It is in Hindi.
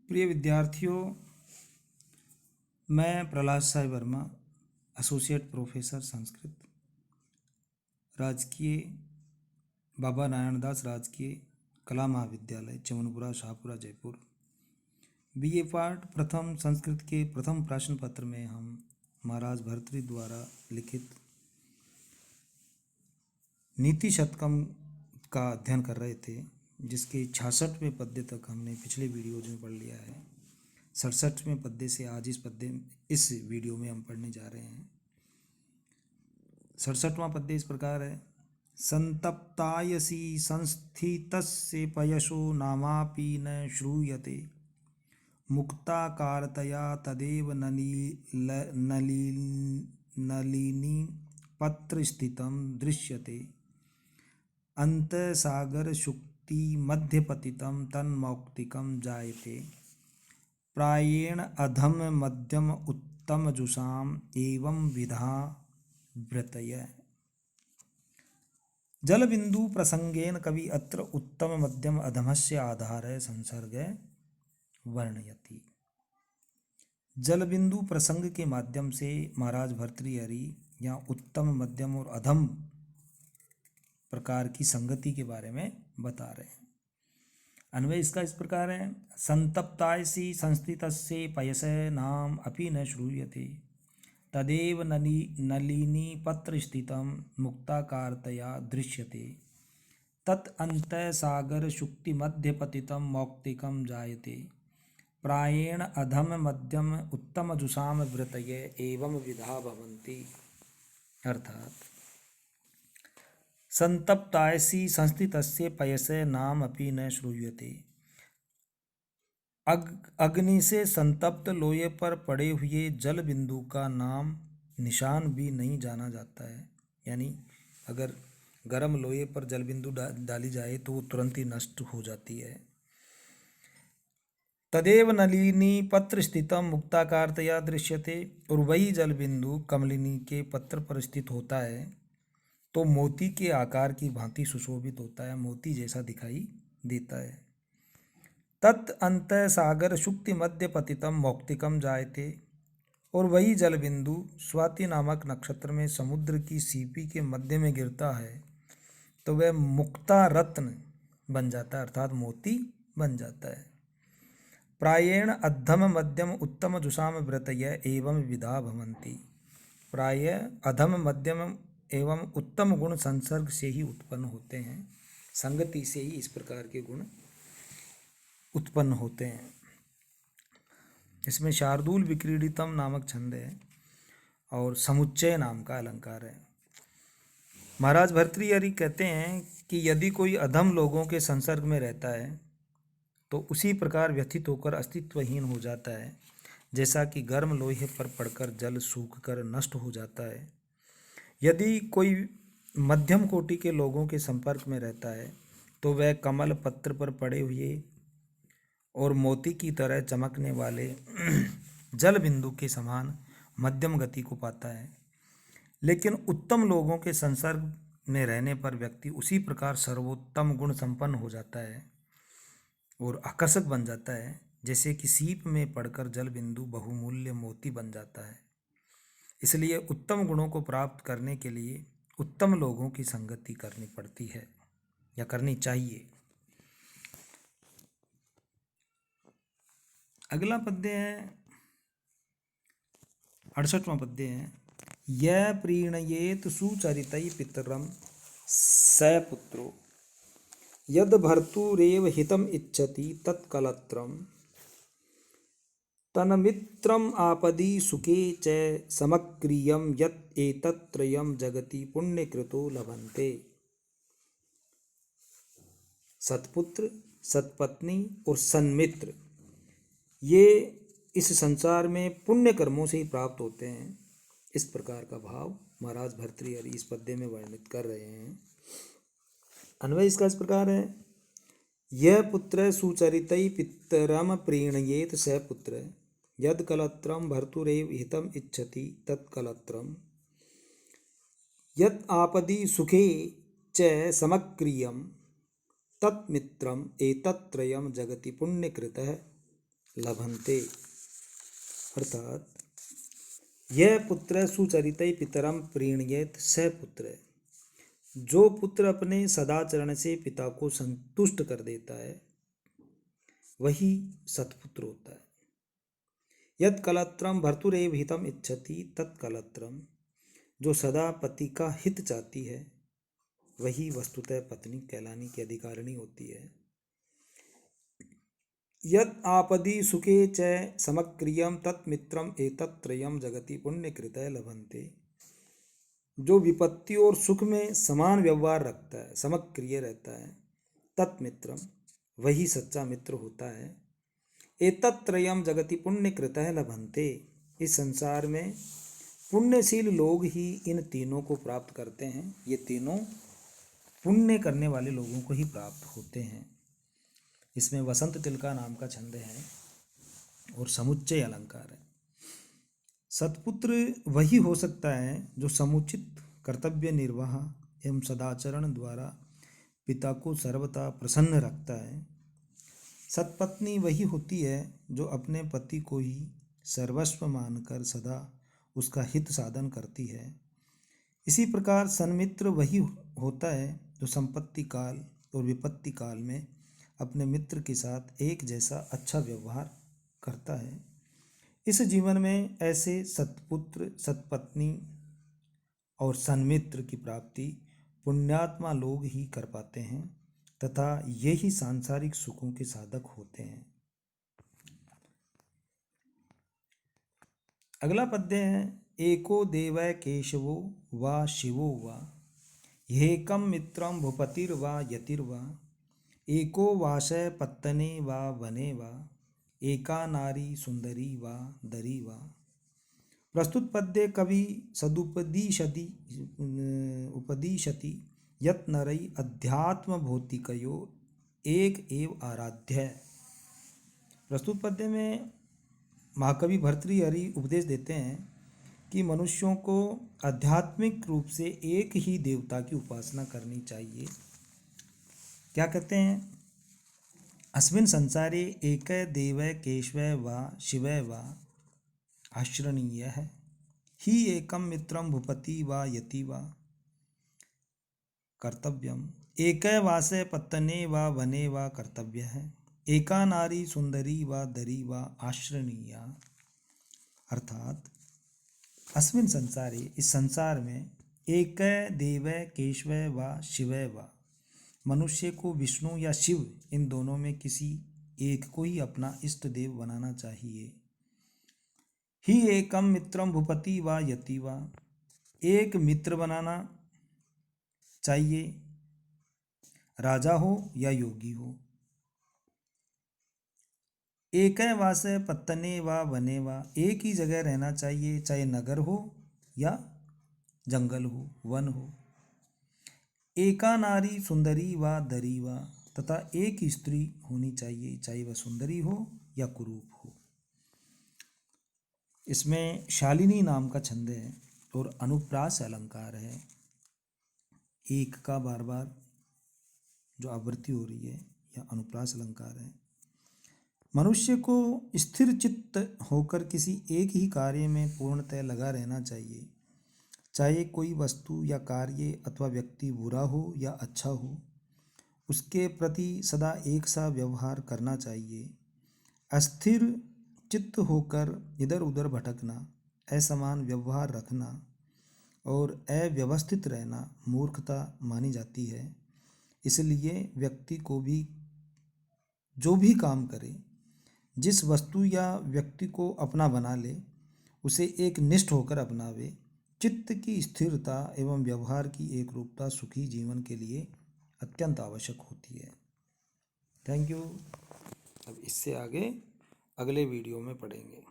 प्रिय विद्यार्थियों, मैं प्रहलाद साई वर्मा, एसोसिएट प्रोफेसर संस्कृत, राजकीय बाबा नारायण दास राजकीय कला महाविद्यालय चमनपुरा शाहपुरा जयपुर, बीए पार्ट प्रथम संस्कृत के प्रथम प्रश्न पत्र में हम महाराज भर्तृहरि द्वारा लिखित नीति शतकम का अध्ययन कर रहे थे, जिसके 66वें पद्य तक हमने पिछले वीडियोज में पढ़ लिया है। 67वें पद्य से आज इस वीडियो में हम पढ़ने जा रहे हैं। 67वां पद्य इस प्रकार है। संतप्तायसी संस्थितस्य पयशो नामापि न श्रूयते, मुक्ताकारतया तदेव नलिनी पत्रस्थितं दृश्यते, अंतसागरशुक्ति मध्यपतितं तन्मौक्तिकं जायते, प्रायेण अधम मध्यम उत्तम जुषाम एवं विधा व्रतय। जल बिंदु प्रसंगेन कवि अत्र उत्तम मध्यम अधमस्य आधारः संसर्गः वर्णयति। जल बिंदु प्रसंग के माध्यम से महाराज भर्तृहरि यहाँ उत्तम मध्यम और अधम प्रकार की संगति के बारे में बता रहे हैं। अन्वय इसका इस प्रकार है। संतप्तायसी संस्थितस्य पयसः नाम अपि न श्रूयते, तदेव नलिनी पत्रस्थितं मुक्ताकारतया दृश्यते, तत् अंतःसागरशुक्तिमध्यपतितं मौक्तिकं जायते, प्रायेण अधम मध्यम उत्तम जुषाम व्रतये एवं विधा भवन्ति। अर्थात संतप्तायसी संस्थितस्य पयसः नाम अपि न श्रूयते, अग्नि से संतप्त लोहे पर पड़े हुए जल बिंदु का नाम निशान भी नहीं जाना जाता है। यानी अगर गर्म लोहे पर जल बिंदु डाली जाए तो वो तुरंत ही नष्ट हो जाती है। तदेव नलिनी पत्र स्थितम मुक्ताकारतया दृश्यते, और वही जल बिंदु कमलिनी के पत्र पर स्थित होता है तो मोती के आकार की भांति सुशोभित होता है, मोती जैसा दिखाई देता है। तत् अंतः सागर शुक्ति मध्य पतितम मौक्तिकम जायते, और वही जल बिंदु स्वाति नामक नक्षत्र में समुद्र की सीपी के मध्य में गिरता है तो वह मुक्ता रत्न बन जाता है, अर्थात मोती बन जाता है। प्रायेण अधम मध्यम उत्तम जुषाम व्रतय एवं विधा भवन्ति, प्राय अधम मध्यम एवं उत्तम गुण संसर्ग से ही उत्पन्न होते हैं, संगति से ही इस प्रकार के गुण उत्पन्न होते हैं। इसमें शार्दूल विक्रीडितम नामक छंद है और समुच्चय नाम का अलंकार है। महाराज भर्तृहरि कहते हैं कि यदि कोई अधम लोगों के संसर्ग में रहता है तो उसी प्रकार व्यथित होकर अस्तित्वहीन हो जाता है, जैसा कि गर्म लोहे पर पड़कर जल सूखकर नष्ट हो जाता है। यदि कोई मध्यम कोटि के लोगों के संपर्क में रहता है तो वह कमल पत्र पर पड़े हुए और मोती की तरह चमकने वाले जल बिंदु के समान मध्यम गति को पाता है। लेकिन उत्तम लोगों के संसर्ग में रहने पर व्यक्ति उसी प्रकार सर्वोत्तम गुण संपन्न हो जाता है और आकर्षक बन जाता है, जैसे कि सीप में पड़कर जल बिंदु बहुमूल्य मोती बन जाता है। इसलिए उत्तम गुणों को प्राप्त करने के लिए उत्तम लोगों की संगति करनी पड़ती है या करनी चाहिए। अगला पद्य है 68वां पद्य है। यह प्रीणयेत सुचरितै पितरम स पुत्रो, यद भर्तुरेव हितम इच्छति तत्कलत्रम, तन्मित्रम आपदि सुखे च समक्रियम यत् एतत्त्रयम् जगति पुण्यकृतो लभन्ते। सत्पुत्र, सत्पत्नी और सन्मित्र ये इस संसार में पुण्य कर्मों से ही प्राप्त होते हैं। इस प्रकार का भाव महाराज भर्तृहरि इस पद्य में वर्णित कर रहे हैं। अन्वय इसका इस प्रकार है। यह पुत्र सुचरितै पितरम प्रीणयेत स पुत्र, यद कलत्रम भर्तुरेव हितम इच्छति तत्कलत्रम, यत् आपदि सुखे च समक्रियम तत्मित्रम एतत्त्रयम् जगति पुण्यकृतः लभन्ते, अर्थात यह पुत्र सुचरितै पितरम प्रीणयेत स पुत्र, जो पुत्र अपने सदाचरण से पिता को संतुष्ट कर देता है वही सत्पुत्र होता है। यत् कलत्रम भर्तुरेव हितम इच्छति तत्कलत्रम, जो सदा पति का हित चाहती है वही वस्तुतः पत्नी कहलाने की अधिकारिणी होती है। यत् आपदि सुखे च समक्रियम तत्मित्रम एतत्त्रयम् जगति पुण्यकृतः लभन्ते, जो विपत्ति और सुख में समान व्यवहार रखता है, समक्रिय रहता है, तत्मित्रम वही सच्चा मित्र होता है। एतत्त्रयम् जगति पुण्यकृतः लभन्ते, इस संसार में पुण्यशील लोग ही इन तीनों को प्राप्त करते हैं। ये तीनों पुण्य करने वाले लोगों को ही प्राप्त होते हैं। इसमें वसंत तिलका नाम का छंद है और समुच्चय अलंकार है। सत्पुत्र वही हो सकता है जो समुचित कर्तव्य निर्वाह एवं सदाचरण द्वारा पिता को सर्वथा प्रसन्न रखता है। सत्पत्नी वही होती है जो अपने पति को ही सर्वस्व मानकर सदा उसका हित साधन करती है। इसी प्रकार सन्मित्र वही होता है जो संपत्ति काल और विपत्ति काल में अपने मित्र के साथ एक जैसा अच्छा व्यवहार करता है। इस जीवन में ऐसे सत्पुत्र, सत्पत्नी और सन्मित्र की प्राप्ति पुण्यात्मा लोग ही कर पाते हैं तथा ये ही सांसारिक सुखों के साधक होते हैं। अगला पद्य है एको देव केशवो वा शिवो वा ह्येकं मित्रं भूपतिर्वा यतिर्वा एको वासय पत्तने वा वने वा एका नारी सुंदरी वा दरी वा। प्रस्तुत पद्य कवि उपदिशति यत् नरै अध्यात्म भौतिकयो एक एव आराध्य। प्रस्तुत पद्य में महाकवि भर्तृहरि उपदेश देते हैं कि मनुष्यों को आध्यात्मिक रूप से एक ही देवता की उपासना करनी चाहिए। क्या कहते हैं? अस्मिन् संसारे एक देव केशव वा शिव वा आश्रणीयः हि एकं मित्रं भूपति वा यति वा कर्तव्यम् एकैवासे पत्तने वा वने वा कर्तव्यः एका नारी सुंदरी वा दरी वा आश्रणीया। अर्थात अस्मिन् संसारे, इस संसार में एक देव केशव वा शिव वा, मनुष्य को विष्णु या शिव इन दोनों में किसी एक को ही अपना इष्ट देव बनाना चाहिए। ही एकम मित्रम भूपति वा यति वा, एक मित्र बनाना चाहिए, राजा हो या योगी हो। एक वासे पत्तने वा वने वा, एक ही जगह रहना चाहिए, चाहे नगर हो या जंगल हो, वन हो। एका नारी सुंदरी वा दरी वा, तथा एक ही स्त्री होनी चाहिए, चाहे वह सुंदरी हो या कुरूप हो। इसमें शालिनी नाम का छंद है और अनुप्रास अलंकार है। एक का बार बार जो आवृत्ति हो रही है यह अनुप्रास अलंकार है। मनुष्य को स्थिर चित्त होकर किसी एक ही कार्य में पूर्णतः लगा रहना चाहिए, चाहे कोई वस्तु या कार्य अथवा व्यक्ति बुरा हो या अच्छा हो, उसके प्रति सदा एक सा व्यवहार करना चाहिए। अस्थिर चित्त होकर इधर उधर भटकना, असमान व्यवहार रखना और अव्यवस्थित रहना मूर्खता मानी जाती है। इसलिए व्यक्ति को भी जो भी काम करे, जिस वस्तु या व्यक्ति को अपना बना ले, उसे एक निष्ठ होकर अपनावे। चित्त की स्थिरता एवं व्यवहार की एकरूपता सुखी जीवन के लिए अत्यंत आवश्यक होती है। Thank you. अब इससे आगे अगले वीडियो में पढ़ेंगे।